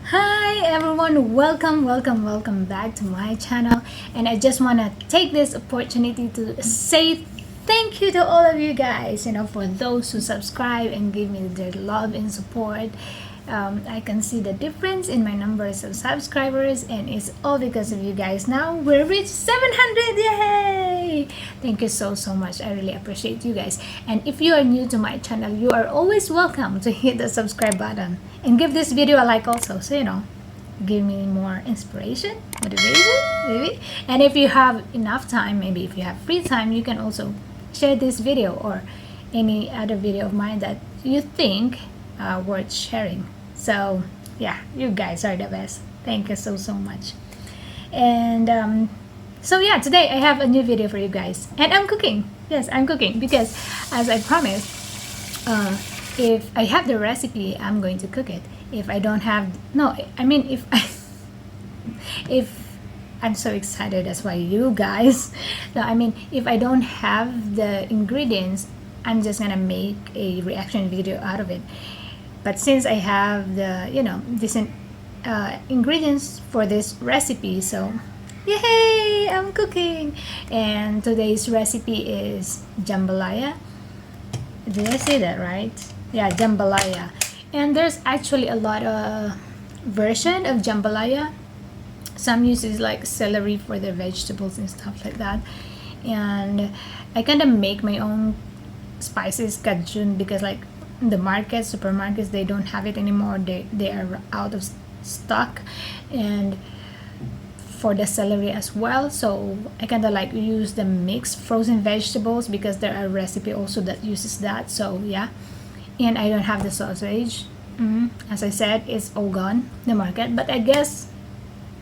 Hi everyone, welcome back to my channel. And I just want to take this opportunity to say thank you to all of you guys, for those who subscribe and give me their love and support. I can see the difference in my numbers of subscribers, and it's all because of you guys. Now we're reached 700. Yay! Thank you so much. I really appreciate you guys. And if you are new to my channel, you are always welcome to hit the subscribe button and give this video a like also, so give me more inspiration, motivation, maybe. And if you have enough time, maybe if you have free time, you can also share this video or any other video of mine that you think worth sharing. So yeah, you guys are the best. Thank you so much. And so yeah, today I have a new video for you guys, and I'm cooking. Yes, I'm cooking because, as I promised, if I have the recipe, I'm going to cook it. If I don't have, no, I mean if I, if I'm so excited, that's why you guys. No, I mean if I don't have the ingredients, I'm just gonna make a reaction video out of it. But since I have the decent ingredients for this recipe, so yay, I'm cooking. And today's recipe is jambalaya. Did I say that right? Yeah, jambalaya. And there's actually a lot of version of jambalaya. Some uses like celery for their vegetables and stuff like that. And I kind of make my own spices cajun because like the markets, supermarkets, they don't have it anymore. They are out of stock. And for the celery as well, so I kind of like use the mixed frozen vegetables because there are recipe also that uses that. So yeah, and I don't have the sausage. As I said, it's all gone, the market, but I guess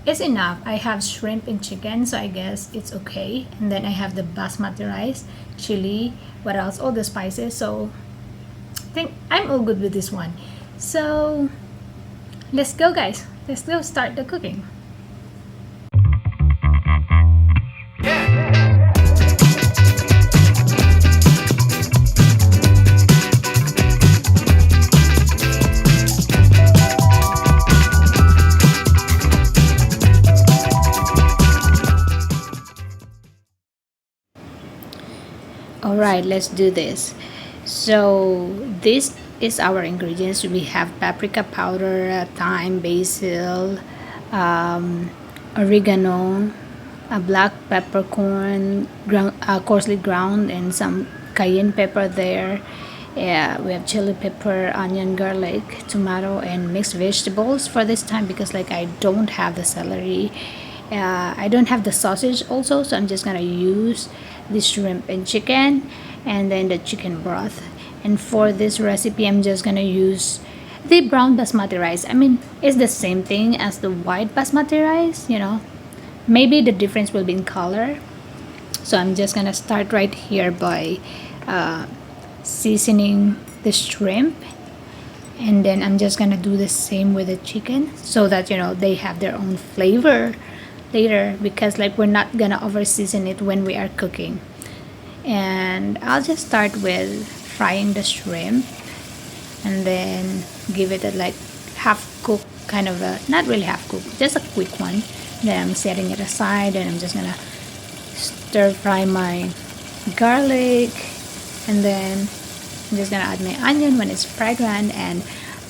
it's enough. I have shrimp and chicken, so I guess it's okay. And then I have the basmati rice, chili, what else, all the spices. So I think I'm all good with this one. So let's go, guys, let's go start the cooking. All right, let's do this. So this is our ingredients. We have paprika powder, thyme, basil, oregano, a black peppercorn, coarsely ground, and some cayenne pepper there. Yeah, we have chili pepper, onion, garlic, tomato, and mixed vegetables for this time because like I don't have the celery. I don't have the sausage also, so I'm just gonna use the shrimp and chicken and then the chicken broth. And for this recipe, I'm just gonna use the brown basmati rice. I mean, it's the same thing as the white basmati rice, maybe the difference will be in color. So I'm just gonna start right here by seasoning the shrimp, and then I'm just gonna do the same with the chicken so that they have their own flavor later, because like we're not gonna over season it when we are cooking. And I'll just start with frying the shrimp and then give it a like half cook, kind of a, not really half cook, just a quick one. Then I'm setting it aside and I'm just gonna stir fry my garlic, and then I'm just gonna add my onion when it's fragrant, and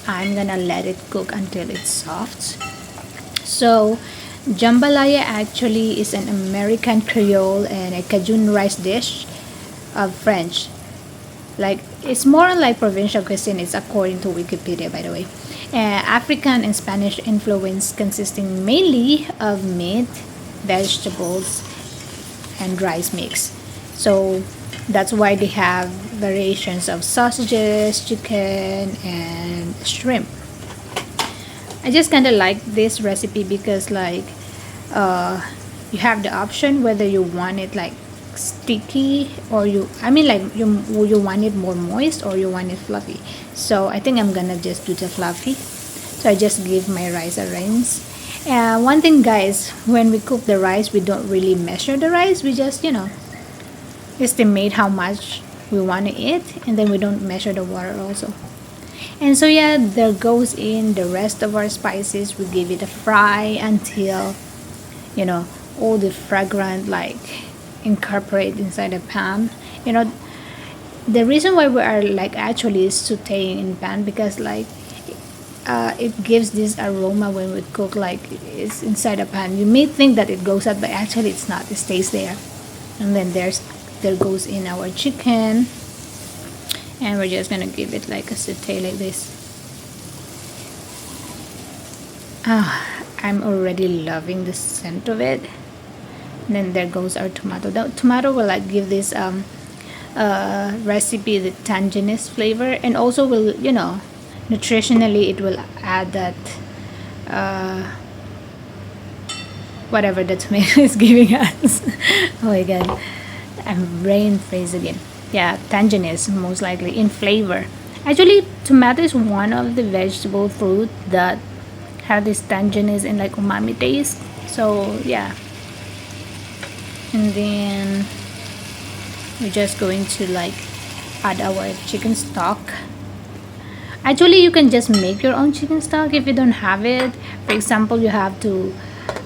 I'm gonna let it cook until it's soft. So jambalaya actually is an American Creole and a Cajun rice dish of French. Like it's more like provincial cuisine. It's according to Wikipedia, by the way. African and Spanish influence, consisting mainly of meat, vegetables, and rice mix. So that's why they have variations of sausages, chicken, and shrimp. I just kind of like this recipe because like you have the option whether you want it like sticky or you want it more moist or you want it fluffy. So I think I'm gonna just do the fluffy. So I just give my rice a rinse. One thing, guys, when we cook the rice, we don't really measure the rice. We just estimate how much we want to eat, and then we don't measure the water also. And so yeah, there goes in the rest of our spices. We give it a fry until, you know, all the fragrant like incorporate inside the pan. You know, the reason why we are like actually sauteing in pan, because like it gives this aroma when we cook, like it's inside a pan. You may think that it goes out, but actually it's not, it stays there. And then there goes in our chicken, and we're just gonna give it like a saute like this. I'm already loving the scent of it. And then there goes our tomato. The tomato will like give this recipe the tanginess flavor, and also will, you know, nutritionally it will add that whatever the tomato is giving us. Oh my god, I'm brain freeze again. Yeah, tanginess most likely in flavor. Actually, tomato is one of the vegetable fruit that have this tanginess and like umami taste. So yeah, and then we're just going to like add our chicken stock. Actually, you can just make your own chicken stock if you don't have it. For example, you have to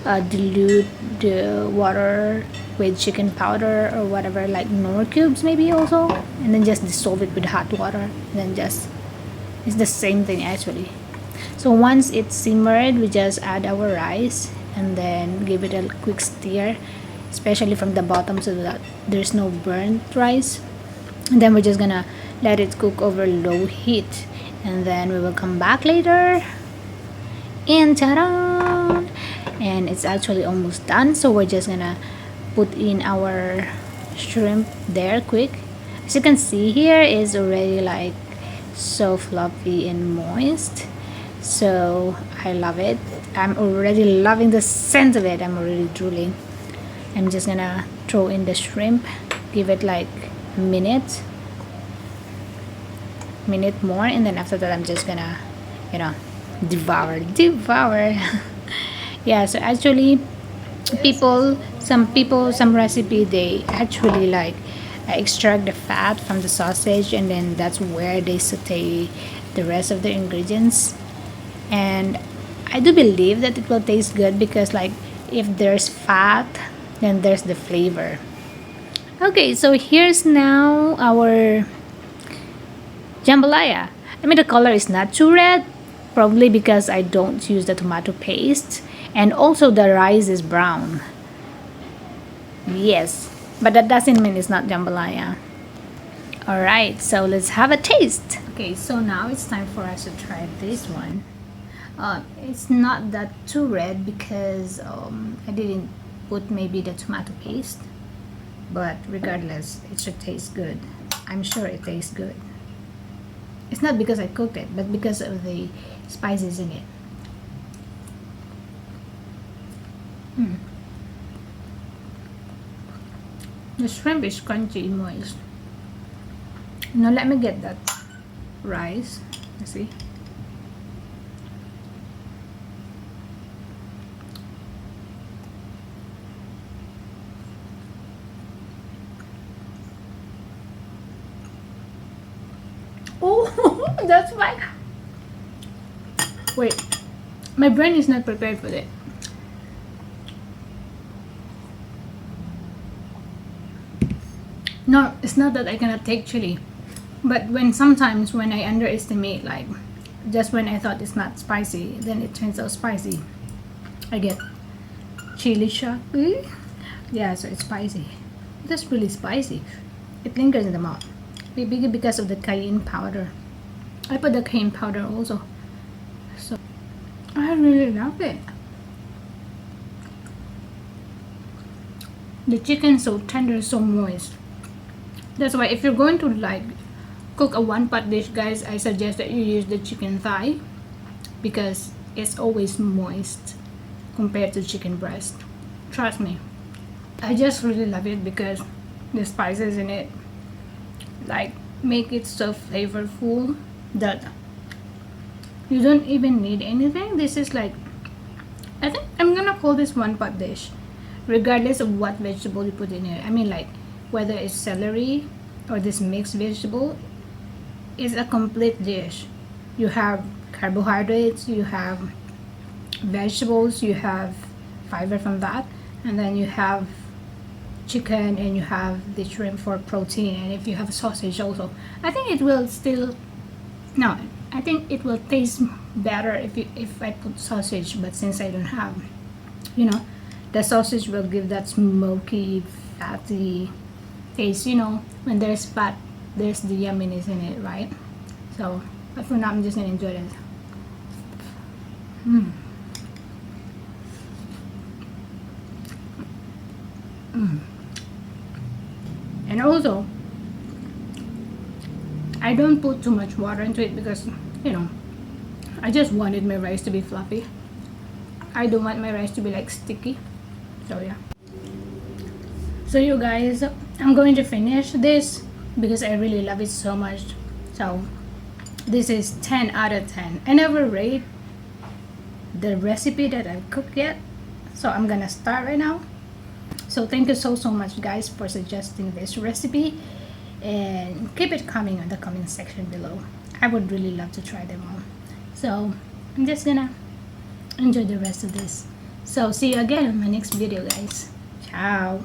dilute the water with chicken powder or whatever, like Knorr cubes maybe also, and then just dissolve it with hot water. And then just, it's the same thing actually. So once it's simmered, we just add our rice and then give it a quick stir, especially from the bottom, so that there's no burnt rice. And then we're just gonna let it cook over low heat, and then we will come back later, and ta-da! And it's actually almost done. So we're just gonna put in our shrimp there quick. As you can see here, is already like so fluffy and moist. So I love it. I'm already loving the scent of it. I'm already drooling. I'm just gonna throw in the shrimp, give it like a minute more, and then after that I'm just gonna, you know, devour. Yeah, so actually some recipe, they actually like extract the fat from the sausage, and then that's where they saute the rest of the ingredients. And I do believe that it will taste good, because like if there's fat, then there's the flavor. Okay, so here's now our jambalaya. I mean, the color is not too red, probably because I don't use the tomato paste, and also the rice is brown. Yes, but that doesn't mean it's not jambalaya. Alright, so let's have a taste. Okay, so now it's time for us to try this one. It's not that too red because I didn't put maybe the tomato paste, but regardless, it should taste good. I'm sure it tastes good. It's not because I cooked it, but because of the spices in it. The shrimp is crunchy and moist. Now let me get that rice. Let's see. Oh, that's why. Wait, my brain is not prepared for it. No, it's not that I cannot take chili, but sometimes when I underestimate, like just when I thought it's not spicy, then it turns out spicy. I get chili shock. Yeah, so it's spicy. That's really spicy. It lingers in the mouth. Maybe because of the cayenne powder. I put the cayenne powder also. So I really love it. The chicken is so tender, so moist. That's why if you're going to like cook a one pot dish, guys, I suggest that you use the chicken thigh, because it's always moist compared to chicken breast. Trust me. I just really love it because the spices in it like make it so flavorful that you don't even need anything. This is like, I think I'm gonna call this one pot dish, regardless of what vegetable you put in here. I mean, like whether it's celery or this mixed vegetable, is a complete dish. you have carbohydrates, you have vegetables, you have fiber from that, and then you have chicken, and you have the shrimp for protein, and if you have sausage also, I think it will still, no, I think it will taste better if I put sausage, but since I don't have, you know, the sausage will give that smoky, fatty taste. When there's fat, there's the yumminess in it, right? So, but for now, I'm just gonna enjoy this. And also, I don't put too much water into it because, I just wanted my rice to be fluffy. I don't want my rice to be like sticky. So yeah. So you guys, I'm going to finish this because I really love it so much. So this is 10 out of 10. I never rate the recipe that I've cooked yet. So I'm gonna start right now. So thank you so much guys for suggesting this recipe, and keep it coming on the comment section below. I would really love to try them all. So I'm just gonna enjoy the rest of this. So see you again in my next video, guys. Ciao.